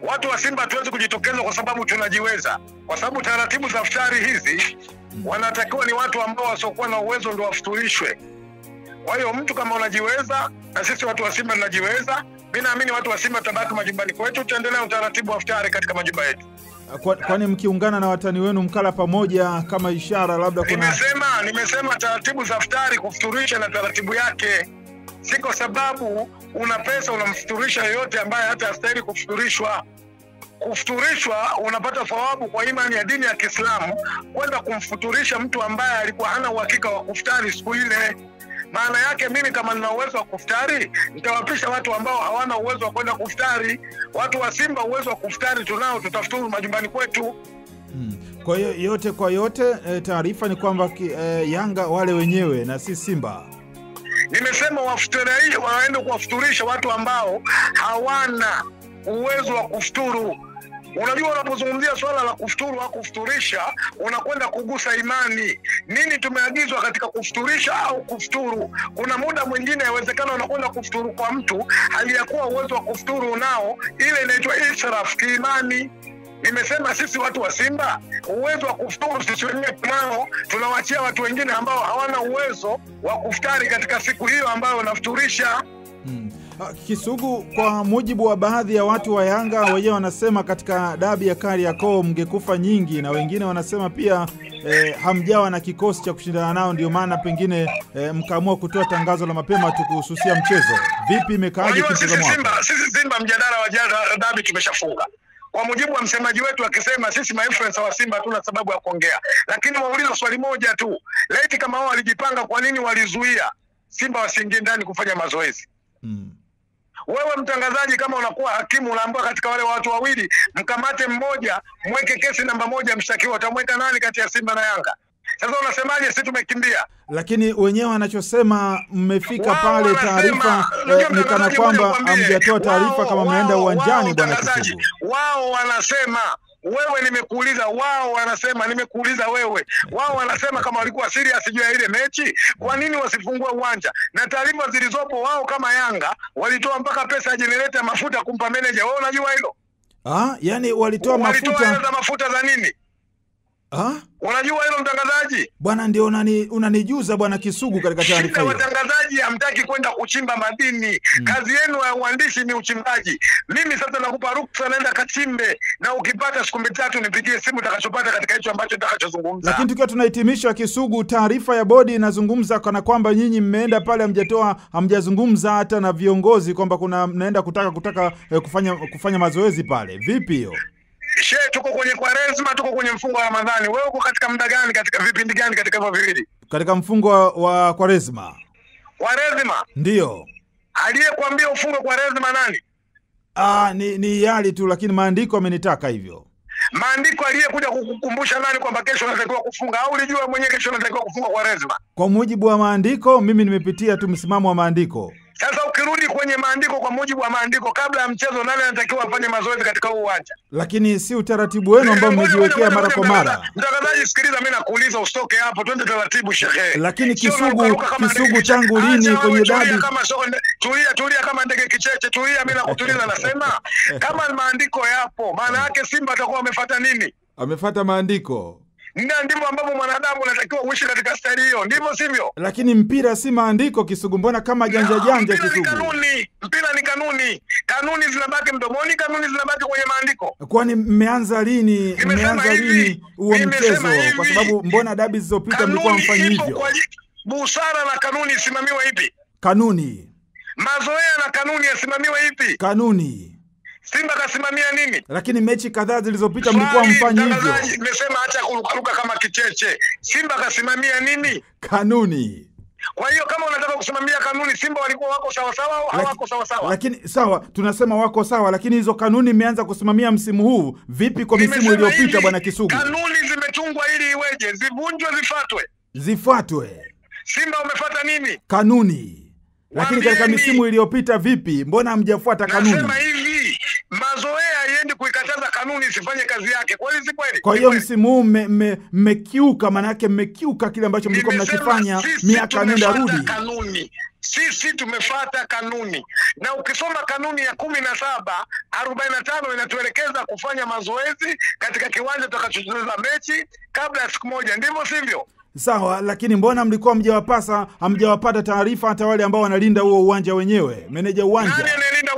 Watu wa Simba hatuwezi kujitokeza kwa sababu tunajiweza. Kwa sababu taratibu za iftari hizi wanatakiwa ni watu ambao wasiokuwa na uwezo ndio wafuturishwe. Kwa hiyo mtu kama unajiweza, na sisi watu wa Simba tunajiweza, mimi naamini watu wa Simba tabaki majumbani kwetu, tutaendelea utaratibu wa iftari katika majumba yetu. Kwani mkiungana na watani wenu mkala pamoja kama ishara labda kuna... Nimesema taratibu za iftari kufuturisha na taratibu yake. Si kwa sababu una pesa unamfuturisha yoyote ambaye hata hastahili kufuturishwa. Kufuturishwa unapata thawabu kwa imani ya dini ya Kiislamu kwenda kumfuturisha mtu ambaye alikuwa hana uhakika wa kufutari siku ile. Maana yake mimi kama nina uwezo wa kufutari, nitawapisha watu ambao hawana uwezo wa kwenda kufutari. Watu wa Simba uwezo wa kufutari tunao, tutafuturu majumbani kwetu. Kwa hiyo yote kwa yote taarifa ni kwamba Yanga wale wenyewe na si Simba. Nimesema waende kuwafuturisha watu ambao hawana uwezo wa kufuturu. Unajua unapozungumzia swala la kufuturu au kufuturisha, unakwenda kugusa imani. Nini tumeagizwa katika kufuturisha au kufuturu? Kuna muda mwingine inawezekana unakwenda kufuturu kwa mtu hali ya kuwa uwezo wa kufuturu nao, ile inaitwa israf kiimani. Nimesema sisi watu wa Simba uwezo wa kufuturu sisi wenyewe tunao, tunawachia watu wengine ambao hawana uwezo wa kufutari katika siku hiyo ambayo unafuturisha. Kisugu, kwa mujibu wa baadhi ya watu wa Yanga wenyewe wanasema katika dabi ya Kariakoo mngekufa nyingi, na wengine wanasema pia hamjawa na kikosi cha kushindana nao, ndio maana pengine mkaamua kutoa tangazo la mapema tu kuhususia mchezo. Vipi imekaaje kimtazamo wako? Sisi Simba mjadala wa dabi tumeshafunga. Kwa mujibu wa msemaji wetu akisema sisi ma-influencer wa Simba hatuna sababu ya kuongea. Lakini wauliza swali moja tu. Laiti kama wao walijipanga, kwa nini walizuia Simba wasiingie ndani kufanya mazoezi? Wewe mtangazaji, kama unakuwa hakimu, unaambiwa katika wale watu wawili mkamate mmoja, mweke kesi namba 1 mshtakiwa, utamweka nani kati ya Simba na Yanga? Sasa unasemaje sisi tumekimbia? Lakini wenyewe wanachosema mmefika pale taarifa ni kana kwamba hamjatoa taarifa kama mnaenda uwanjani bwana Kisugu. Wao wanasema wewe, nimekuuliza wao wanasema, nimekuuliza wewe. Wao wanasema kama walikuwa serious juu ya ile mechi, kwa nini wasifungue uwanja? Na taarifa zilizopo wao kama Yanga walitoa mpaka pesa ya generator mafuta kumpa manager. Wewe unajua hilo? Yani walitoa mafuta za nini? Unajua hilo mtangazaji? Bwana ndio unanijuza bwana Kisugu katika taarifa hiyo. Watangazaji hamtaki kwenda kuchimba madini. Kazi yenu ya uandishi ni uchimbaji. Mimi sasa nakupa ruksa, naenda kachimbe, na ukipata siku 3 nipigie simu utakachopata katika hicho ambacho nitakachozungumza. Lakini tukiwa tunahitimisha Kisugu, taarifa ya bodi inazungumza kana kwamba nyinyi mmeenda pale hamjazungumza hata na viongozi kwamba kuna mnaenda kutaka kufanya mazoezi pale. Vipi hiyo? Tuko kwenye Kwaresma, tuko kwenye mfungo wa Ramadhani. Wewe uko katika muda gani, katika vipindi gani katika hivyo viwili? Katika mfungo wa Kwaresma. Kwaresma? Ndio. Aliyekwambia ufunge Kwaresma nani? Ni yali tu, lakini maandiko amenitaka hivyo. Maandiko aliyekuja kukukumbusha nani kwamba kesho unatakiwa kufunga, au ulijua mwenyewe kesho unatakiwa kufunga Kwaresma? Kwa mujibu wa maandiko, mimi nimepitia tu msimamo wa maandiko. Sasa ukirudi kwenye maandiko, kwa mujibu wa maandiko, kabla ya mchezo nani anatakiwa afanye mazoezi katika uwanja? Lakini si utaratibu wenu ambao mmejiwekea mara kwa mara. Mtangazaji, sikiliza, mimi nakuuliza usitoke hapo, twende taratibu shehe. Lakini Kisugu tangu lini kwenye dabi? Tulia kama ndege kicheche, tulia, mimi nakutuliza nasema. Kama maandiko yapo, maana yake Simba atakuwa amefuata nini? Amefuata maandiko. Ndivyo ambavyo mwanadamu anatakiwa uishi katika staili hiyo, ndivyo sivyo? Lakini mpira si maandiko Kisugu, mbona kama janja Kisugu? Mpira ni kanuni. Kanuni zinabaki mdomoni, kanuni zinabaki kwenye maandiko. Kwani mmeanza lini huo mchezo? Kwa sababu mbona dabi zilizopita mlikuwa mfanye hivyo? Busara na kanuni isimamiwe ipi? Kanuni. Mazoea na kanuni yasimamiwe ipi? Kanuni. Simba kasimamia nini? Lakini mechi kadhaa zilizopita mlikuwa mfanye hivyo. Nimesema acha kuruka kama kicheche. Simba kasimamia nini? Kanuni. Kwa hiyo kama unataka kusimamia kanuni, Simba walikuwa wako sawa sawa au hawako sawa sawa? Lakini sawa, tunasema wako sawa, lakini hizo kanuni imeanza kusimamia msimu huu. Vipi kwa misimu iliyopita bwana Kisugu? Kanuni zimetungwa ili iweje? Zivunjwe, zifuatwe. Simba umefuata nini? Kanuni. Lakini katika misimu iliyopita vipi? Mbona hamjafuata kanuni? Nasema hivi, mazoea haiendi kuikataza kanuni isifanye kazi yake. Kweli si kweli? Kwa hiyo msimu huu mmekiuka, maana yake mmekiuka kile ambacho mlikuwa mnakifanya miaka nenda rudi. Kanuni. Sisi tumefuata kanuni, na ukisoma kanuni ya 17:45 inatuelekeza kufanya mazoezi katika kiwanja tutakachocheza mechi kabla ya siku moja, ndivyo sivyo? Sawa, lakini mbona mlikuwa hamjawapata taarifa hata wale ambao wanalinda huo uwanja wenyewe? Meneja uwanja. Nani analinda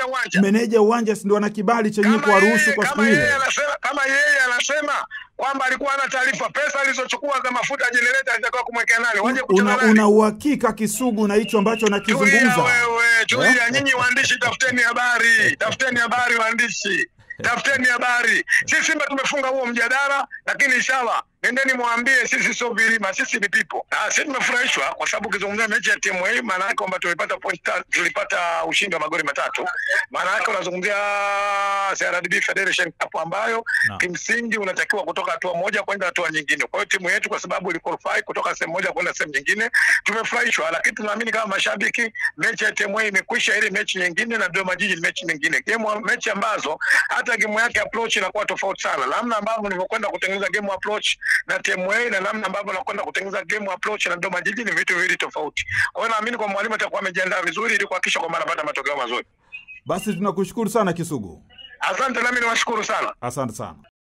uwanja? Meneja uwanja si ndio ana kibali chenye kuwaruhusu kwa siku ile. Kama yeye anasema kwamba alikuwa hana taarifa, pesa alizochukua za mafuta generator alitakiwa kumwekea nani? Waje kuchana nani? Una uhakika Kisugu na hicho ambacho nakizungumza? Tulia nyinyi waandishi, tafuteni habari waandishi. Tafuteni habari. Sisi Simba tumefunga huo mjadala, lakini inshallah nendeni muambie sisi sio vilima, sisi ni pipo. Sisi tumefurahishwa kwa sababu kizungumzia mechi ya TMA, maana yake kwamba tulipata ushindi wa magoli 3. Maana yake unazungumzia CRDB Federation Cup ambayo kimsingi unatakiwa kutoka hatua moja kwenda hatua nyingine. Kwa hiyo timu yetu kwa sababu iliqualify kutoka sehemu moja kwenda sehemu nyingine, tumefurahishwa, lakini tunaamini kama mashabiki mechi ya TMA imekwisha, ile mechi nyingine na Dodoma Jiji mechi nyingine. Mechi ambazo hata game yake approach inakuwa tofauti sana. Namna ambavyo nilivyokwenda kutengeneza game approach na TMA na namna ambavyo nakwenda kutengeneza game approach na Dodoma Jiji ni vitu viwili tofauti. Kwa hiyo naamini kwa mwalimu atakuwa amejiandaa vizuri ili kuhakikisha kwamba anapata matokeo mazuri. Basi tunakushukuru sana Kisugu. Asante, nami niwashukuru sana. Asante sana.